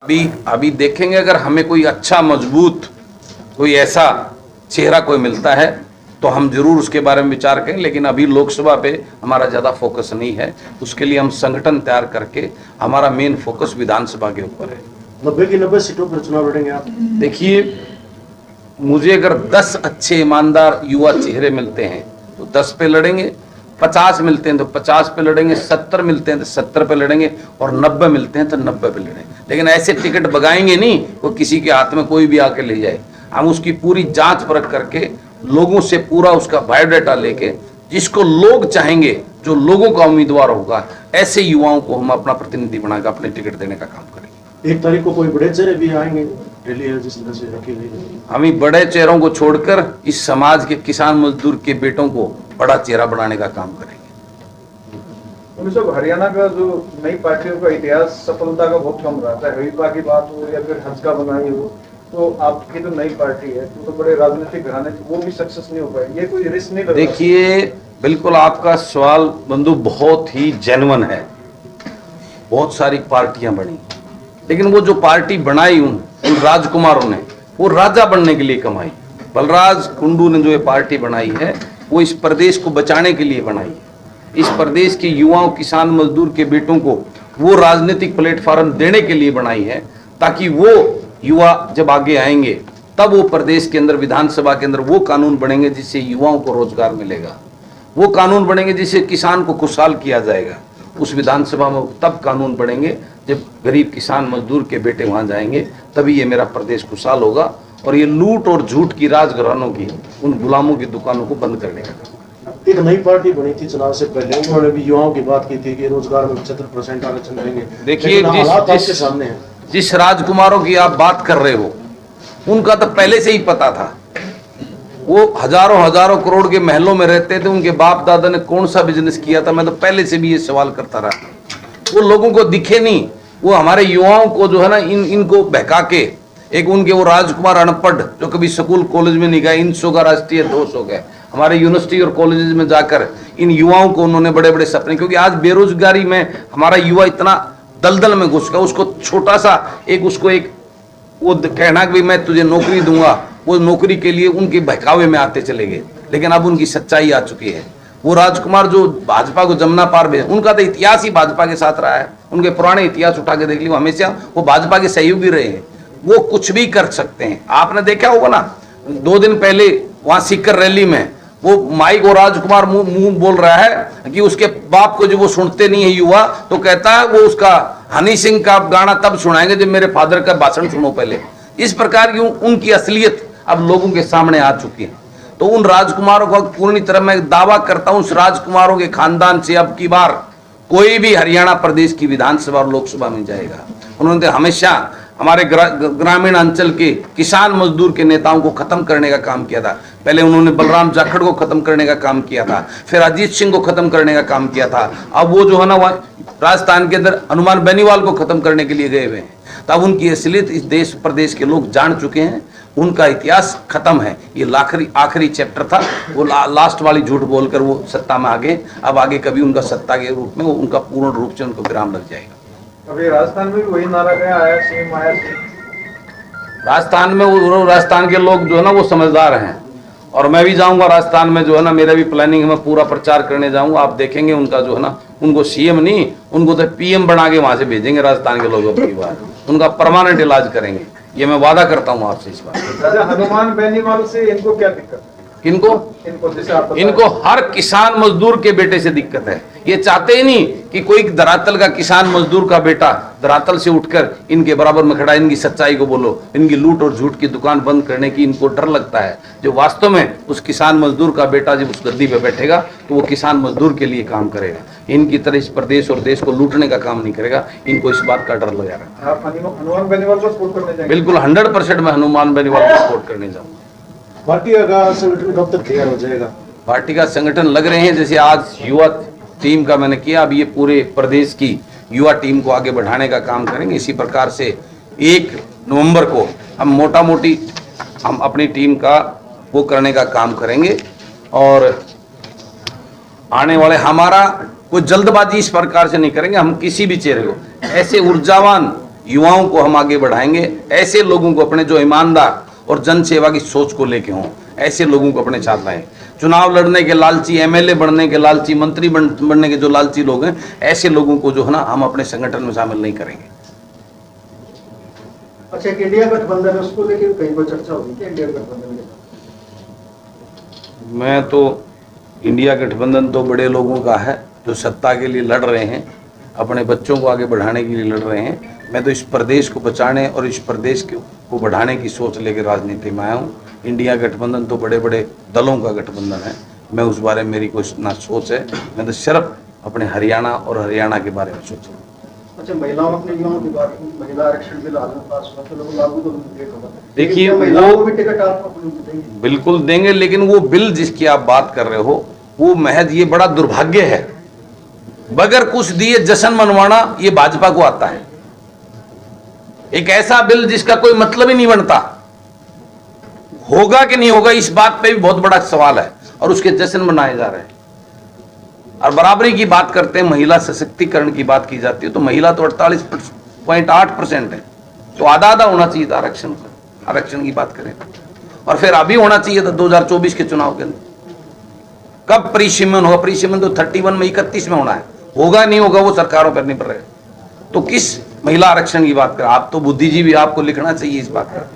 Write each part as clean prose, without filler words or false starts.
अभी देखेंगे, अगर हमें कोई अच्छा मजबूत कोई ऐसा चेहरा कोई मिलता है तो हम जरूर उसके बारे में विचार करें, लेकिन अभी लोकसभा पे हमारा ज़्यादा फोकस नहीं है। उसके लिए हम संगठन तैयार करके, हमारा मेन फोकस विधानसभा के ऊपर है। 90 की 90 सीटों पर चुनाव लड़ेंगे आप? देखिए, मुझे अगर 10 अच्छे ईमानदार युवा चेहरे मिलते हैं तो 10 पे लड़ेंगे, 50 मिलते हैं तो 50 पे लड़ेंगे, 70 मिलते हैं तो 70 पे लड़ेंगे, और 90 मिलते हैं तो 90 पे लड़ेंगे। लेकिन ऐसे टिकट बगाएंगे नहीं वो किसी के हाथ में कोई भी आके ले जाए। हम उसकी पूरी जांच परख करके, लोगों से पूरा उसका बायोडाटा लेके, जिसको लोग चाहेंगे, जो लोगों का उम्मीदवार होगा, ऐसे युवाओं को हम अपना प्रतिनिधि बनाकर अपने टिकट देने का काम करेंगे। 1 तारीख को कोई बड़े चेहरे भी आएंगे रैली है जिस तरह से रखी गई है? हम बड़े चेहरों को छोड़कर इस समाज के किसान मजदूर के बेटों को बड़ा चेहरा बनाने का काम करेंगे। हरियाणा का जो नई पार्टियों का इतिहास सफलता का बहुत कम रहा है, हरीपा की बात हो या फिर हंसका बनाई हो, तो आपकी जो नई पार्टी है तो बड़े राजनीतिक घराने वो भी सक्सेस नहीं हो पाए, ये कोई रिस्क नहीं लग रहा? देखिए, बिल्कुल आपका सवाल बंधु बहुत ही जेन्युइन है। बहुत सारी पार्टियां बनी, लेकिन वो जो पार्टी बनाई उन राजकुमारों ने, वो राजा बनने के लिए कमाई। बलराज कुंडू ने जो ये पार्टी बनाई है वो इस प्रदेश को बचाने के लिए बनाई है। इस प्रदेश के युवाओं, किसान मजदूर के बेटों को वो राजनीतिक प्लेटफॉर्म देने के लिए बनाई है, ताकि वो युवा जब आगे आएंगे तब वो प्रदेश के अंदर, विधानसभा के अंदर वो कानून बनेंगे जिससे युवाओं को रोजगार मिलेगा, वो कानून बनेंगे जिससे किसान को खुशहाल किया जाएगा। उस विधानसभा में तब कानून बनेंगे जब गरीब किसान मजदूर के बेटे वहां जाएंगे, तभी ये मेरा प्रदेश खुशहाल होगा। और ये लूट और झूठ की राजघरानों की, उन गुलामों की दुकानों को बंद करने का। एक नई पार्टी बनी थी चुनाव से पहले, उन्होंने भी युवाओं की बात की थी कि रोजगार में 75% आरक्षण देंगे। देखिए, जिस राजकुमारों की आप बात कर रहे हो, उनका तो पहले से ही पता था। वो हजारों करोड़ के महलों में रहते थे, उनके बाप दादा ने कौन सा बिजनेस किया था, मैं तो पहले से भी ये सवाल करता रहा। वो लोगों को दिखे नहीं, वो हमारे युवाओं को जो है ना, इनको बहका के, एक उनके वो राजकुमार अनपढ़ जो कभी स्कूल कॉलेज में नहीं गए, 100 का राष्ट्रीय दोष हो गए। हमारे यूनिवर्सिटी और कॉलेजेस में जाकर इन युवाओं को उन्होंने बड़े बड़े सपने, क्योंकि आज बेरोजगारी में हमारा युवा इतना दलदल में घुस गया, उसको छोटा सा उसको एक वो कहना कि मैं तुझे नौकरी दूंगा, वो नौकरी के लिए उनके बहकावे में आते चले गए। लेकिन अब उनकी सच्चाई आ चुकी है। वो राजकुमार जो भाजपा को जमुना पार भेज, उनका तो इतिहास ही भाजपा के साथ रहा है। उनके पुराने इतिहास उठा के देख ली, हमेशा वो भाजपा के सहयोगी रहे हैं। वो कुछ भी कर सकते हैं। आपने देखा होगा ना, 2 दिन पहले वहां सीकर रैली में वो माइक और राजकुमार मुंह बोल रहा है कि उसके बाप को जो वो सुनते नहीं है युवा, तो कहता है वो उसका हनी सिंह का गाना तब सुनाएंगे जब मेरे फादर का भाषण सुनो पहले। इस प्रकार की उनकी असलियत अब लोगों के सामने आ चुकी है। तो उन राजकुमारों को पूरी तरह मैं दावा करता हूं, उस राजकुमारों के खानदान से अब की बार कोई भी हरियाणा प्रदेश की विधानसभा और लोकसभा में जाएगा। उन्होंने हमेशा हमारे ग्रामीण अंचल के किसान मजदूर के नेताओं को खत्म करने का काम किया था। पहले उन्होंने बलराम जाखड़ को खत्म करने का काम किया था, फिर अजीत सिंह को खत्म करने का काम किया था। अब वो जो है ना, वह राजस्थान के अंदर हनुमान बेनीवाल को खत्म करने के लिए गए हुए हैं। तब उनकी असलियत इस देश प्रदेश के लोग जान चुके हैं। उनका इतिहास खत्म है। ये आखिरी चैप्टर था। वो लास्ट वाली झूठ बोलकर वो सत्ता में आ गए। अब आगे कभी उनका सत्ता के रूप में उनका पूर्ण रूप से उनको विराम लग जाएगा। अभी राजस्थान में भी वही नारा गया, आया सीएम आया सीएम। राजस्थान में वो राजस्थान के लोग जो है ना वो समझदार हैं, और मैं भी जाऊंगा राजस्थान में, जो है ना मेरा भी प्लानिंग है, मैं पूरा प्रचार करने जाऊंगा। आप देखेंगे उनका जो है ना, उनको सीएम नहीं, उनको तो पीएम बना के वहां से भेजेंगे राजस्थान के लोगों की बार। उनका परमानेंट इलाज करेंगे, ये मैं वादा करता हूँ आपसे इस बार। हनुमान बेनीवाल से इनको क्या दिक्कत है? किनको? इनको हर किसान मजदूर के बेटे से दिक्कत है। ये चाहते ही नहीं कि कोई धरातल का किसान मजदूर का बेटा धरातल से उठकर इनके बराबर में खड़ा, इनकी सच्चाई को बोलो। इनकी लूट और झूठ की दुकान बंद करने की इनको डर लगता है। जो वास्तव में उस किसान मजदूर का बेटा जब उस गद्दी पे बैठेगा तो वो किसान मजदूर के लिए काम करेगा। इनकी तरह इस प्रदेश और देश को लूटने का काम नहीं करेगा। इनको इस बात का डर लगा रहता है। आप हनुमान बेनीवाल को सपोर्ट करने जाएंगे? बिल्कुल 100% मैं हनुमान बेनीवाल को सपोर्ट करने जाऊंगा। पार्टी का संगठन कब तक तैयार हो जाएगा? पार्टी का संगठन लग रहे हैं, जैसे आज युवा टीम का मैंने किया, अब ये पूरे प्रदेश की युवा टीम को आगे बढ़ाने का काम करेंगे। इसी प्रकार से 1 नवंबर को हम मोटा मोटी हम अपनी टीम का वो करने का काम करेंगे। और आने वाले हमारा कोई जल्दबाजी इस प्रकार से नहीं करेंगे। हम किसी भी चेहरे को, ऐसे ऊर्जावान युवाओं को हम आगे बढ़ाएंगे। ऐसे लोगों को अपने जो ईमानदार और जन सेवा की सोच को लेके हों, ऐसे लोगों को अपने साथ लाएं। चुनाव लड़ने के लालची, एमएलए बनने के लालची, मंत्री बनने के जो लालची लोग हैं, ऐसे लोगों को जो है ना हम अपने संगठन में शामिल नहीं करेंगे। अच्छा, एक इंडिया गठबंधन है, उसको लेकर कहीं कोई चर्चा होगी क्या इंडिया गठबंधन के? मैं तो इंडिया गठबंधन तो बड़े लोगों का है जो सत्ता के लिए लड़ रहे हैं, अपने बच्चों को आगे बढ़ाने के लिए लड़ रहे हैं। मैं तो इस प्रदेश को बचाने और इस प्रदेश को बढ़ाने की सोच लेकर राजनीति में आया हूँ। इंडिया गठबंधन तो बड़े बड़े दलों का गठबंधन है, मैं उस बारे में मेरी कोई ना सोच है। मैं तो सिर्फ अपने हरियाणा और हरियाणा के बारे में सोच रहा हूँ। अच्छा, महिलाओं अपने युवाओं की बात, महिला आरक्षण बिल आज पास हुआ तो लोग लागू तो लेट होगा। देखिए, महिलाओं को भी टिकट आप देंगे? बिल्कुल देंगे, लेकिन वो बिल जिसकी आप बात कर रहे हो वो महज, ये बड़ा दुर्भाग्य है, बगैर कुछ दिए जश्न मनवाना ये भाजपा को आता है। एक ऐसा बिल जिसका कोई मतलब ही नहीं बनता, होगा कि नहीं होगा इस बात पे भी बहुत बड़ा सवाल है, और उसके जश्न मनाए जा रहे हैं। और बराबरी की बात करते हैं, महिला सशक्तिकरण की बात की जाती है, तो महिला तो 48.8% है, तो आधा आधा होना चाहिए था आरक्षण की बात करें। और फिर अभी होना चाहिए था 2024 के चुनाव के अंदर। कब परिसीमन होगा? परिसीमन तो 31 में 31 में होना है, होगा नहीं होगा वो सरकारों पर निर्भर है। तो किस महिला आरक्षण की बात करें? आप तो बुद्धिजीवी, आपको लिखना चाहिए इस बात का।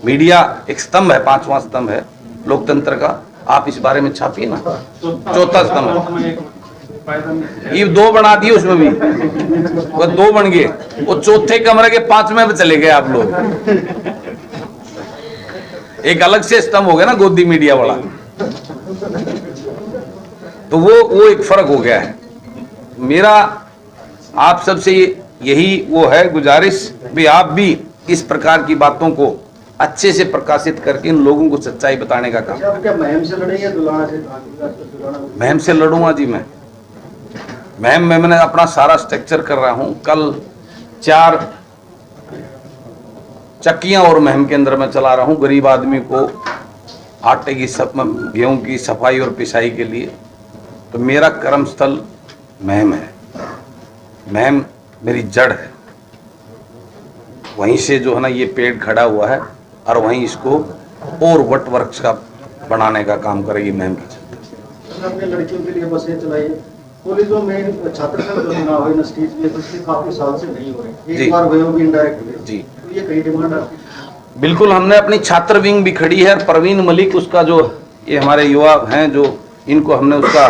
मीडिया एक स्तंभ है, 5वां स्तंभ है लोकतंत्र का, आप इस बारे में छापिए ना। चौथा स्तंभ है, ये 2 बना दिए, उसमें भी वो 2 बन गए, वो चौथे कमरे के 5वें में चले गए आप लोग। एक अलग से स्तंभ हो गया ना गोदी मीडिया वाला, तो वो एक फर्क हो गया है। मेरा आप सबसे यही वो है गुजारिश भी, आप भी इस प्रकार की बातों को अच्छे से प्रकाशित करके इन लोगों को सच्चाई बताने का काम। क्या महम से लड़ेंगे दुलाना से? महम से लड़ूंगा जी मैं। महम में मैंने अपना सारा स्ट्रक्चर कर रहा हूं। कल 4 चक्कियां और महम के अंदर मैं चला रहा हूं, गरीब आदमी को आटे की गेहूं की सफाई और पिसाई के लिए। तो मेरा कर्मस्थल महम है, महम मेरी जड़ है, वहीं से जो है ना ये पेड़ खड़ा हुआ है, और वहीं इसको और वट वृक्ष का बनाने का काम करेगी महम की जनता। अपने लड़कियों के लिए बसें चलाइए। कॉलेजों में छात्र संघ जो चुनाव है स्टेज पे, पिछले काफी साल से नहीं हो रहे, एक बार हुए होगी इनडायरेक्ट जी, तो ये कई डिमांड आपकी? बिल्कुल, हमने अपनी छात्र विंग भी खड़ी है। परवीन मलिक उसका जो, ये हमारे युवा हैं जो, इनको हमने उसका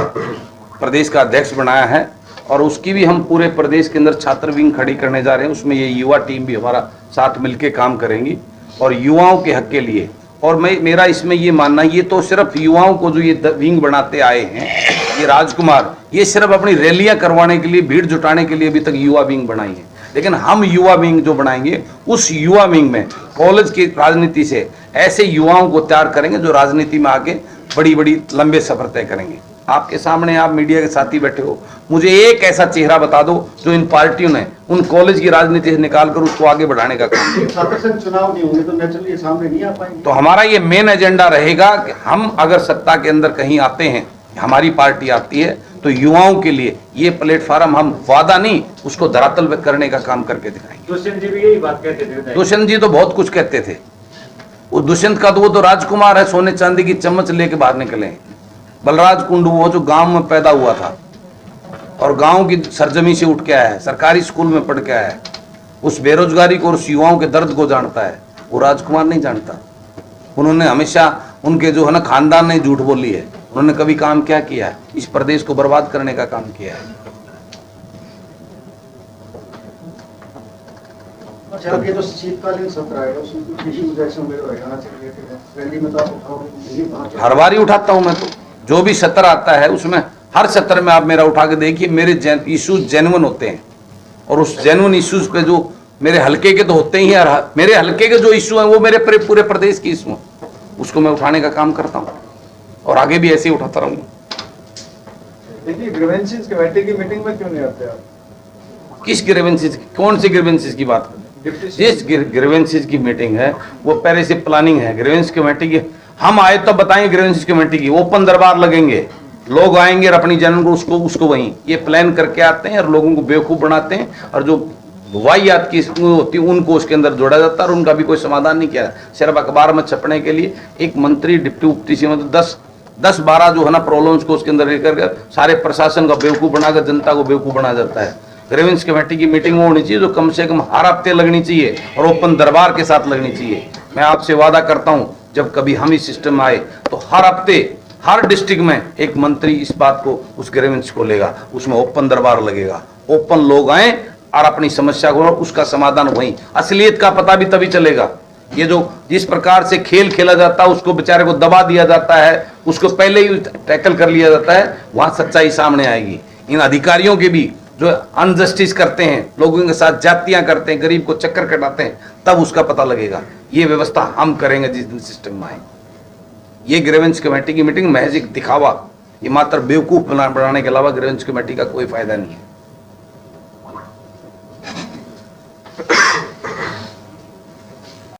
प्रदेश का अध्यक्ष बनाया है, और उसकी भी हम पूरे प्रदेश के अंदर छात्र विंग खड़ी करने जा रहे हैं। उसमें ये युवा टीम भी हमारा साथ मिलके काम करेंगी और युवाओं के हक के लिए। और मेरा इसमें ये मानना, ये तो सिर्फ युवाओं को जो ये विंग बनाते आए हैं ये राजकुमार, ये सिर्फ अपनी रैलियां करवाने के लिए, भीड़ जुटाने के लिए अभी तक युवा विंग बनाई है। लेकिन हम युवा विंग जो बनाएंगे, उस युवा विंग में कॉलेज की राजनीति से ऐसे युवाओं को तैयार करेंगे जो राजनीति में आके बड़ी बड़ी लंबे सफर तय करेंगे। आपके सामने, आप मीडिया के साथी बैठे हो, मुझे एक ऐसा चेहरा बता दो जो इन पार्टियों ने उन कॉलेज की राजनीति से निकाल कर उसको आगे बढ़ाने का काम किया। छात्र संघ चुनाव नहीं होंगे तो नेचुरली सामने नहीं आ पाएंगे। तो हमारा ये मेन एजेंडा रहेगा कि हम अगर सत्ता के अंदर कहीं आते हैं, हमारी पार्टी आती है, तो युवाओं के लिए ये प्लेटफॉर्म, हम वादा नहीं, उसको धरातल पे करने का काम करके दिखाएंगे। दुष्यंत जी भी यही बात कहते थे। दुष्यंत जी तो बहुत कुछ कहते थे। वो दुष्यंत का तो वो तो राजकुमार है, सोने चांदी की चम्मच लेके बाहर निकले। बलराज कुंडू वो जो गांव में पैदा हुआ था और गांव की सरजमी से उठ के आया है, सरकारी स्कूल में पढ़ के आया है, उस बेरोजगारी को और उस युवाओं के दर्द को जानता है, वो राजकुमार नहीं जानता। उन्होंने हमेशा, उनके जो है ना खानदान ने झूठ बोली है, उन्होंने कभी काम क्या किया है? इस प्रदेश को बर्बाद करने का काम किया है। अच्छा, अब ये जो शीतकालीन सत्र आएगा उसमें कृषि विधेयक में हरियाणा से रिलेटेड है, रैली में तो आप उठाओगे? हर बार ही उठाता हूं मैं, तो जो भी सत्र आता है उसमें, हर सत्र में आप मेरा उठा के देखिए, मेरे इश्यूज जेन्युइन होते हैं, और उस जेन्युइन इश्यूज पे जो मेरे हल्के के तो होते ही हैं, मेरे हल्के के जो इश्यू हैं वो मेरे पूरे प्रदेश की इश्यू हैं, उसको मैं उठाने का काम करता हूं और आगे भी ऐसे ही उठाता रहूंगा। देखिए, ग्रीवेंसेस कमेटी की मीटिंग में क्यों नहीं आते आप? किस ग्रीवेंसेस, कौन सी ग्रीवेंसेस की बात कर? जिस ग्रीवेंसेस की मीटिंग है वो पहले से प्लानिंग है ग्रीवेंस कमेटी की। हम आए तो बताएंगे ग्रीवेंसेस कमेटी की, ओपन दरबार लगेंगे, लोग आएंगे और अपनी जनन को उसको वहीं ये प्लान करके आते हैं और लोगों को बेवकूफ बनाते हैं, और जो वाहियात की होती उनको उसके अंदर जोड़ा जाता है और उनका भी कोई समाधान नहीं किया। सिर्फ अखबार में छपने के लिए एक मंत्री डिप्टी उपटी सी मतलब 10-12 जो है ना प्रॉब्लम्स को उसके अंदर लेकर सारे प्रशासन का बेवकूफ़ बनाकर जनता को बेवकूफ़ बना जाता है। ग्रीवेंस कमेटी की मीटिंग वो होनी चाहिए जो कम से कम हर हफ्ते लगनी चाहिए और ओपन दरबार के साथ लगनी चाहिए। मैं आपसे वादा करता हूं जब कभी हम इस सिस्टम में आए तो हर हफ्ते हर डिस्ट्रिक्ट में एक मंत्री इस बात को उस ग्रीवेंस को लेगा, उसमें ओपन दरबार लगेगा, ओपन लोग आए और अपनी समस्या को उसका समाधान वहीं, असलियत का पता भी तभी चलेगा। ये जो जिस प्रकार से खेल खेला जाता है उसको बेचारे को दबा दिया जाता है, उसको पहले ही टैकल कर लिया जाता है, वहां सच्चाई सामने आएगी। इन अधिकारियों के भी जो अनजस्टिस करते हैं, लोगों के साथ जातियां करते हैं, गरीब को चक्कर कटाते हैं, तब उसका पता लगेगा। ये व्यवस्था हम करेंगे जिस दिन सिस्टम में आए। ये ग्रीवेंस कमेटी की मीटिंग महज एक दिखावा, ये मात्र बेवकूफ बनाने के अलावा ग्रीवेंस कमेटी का कोई फायदा नहीं है।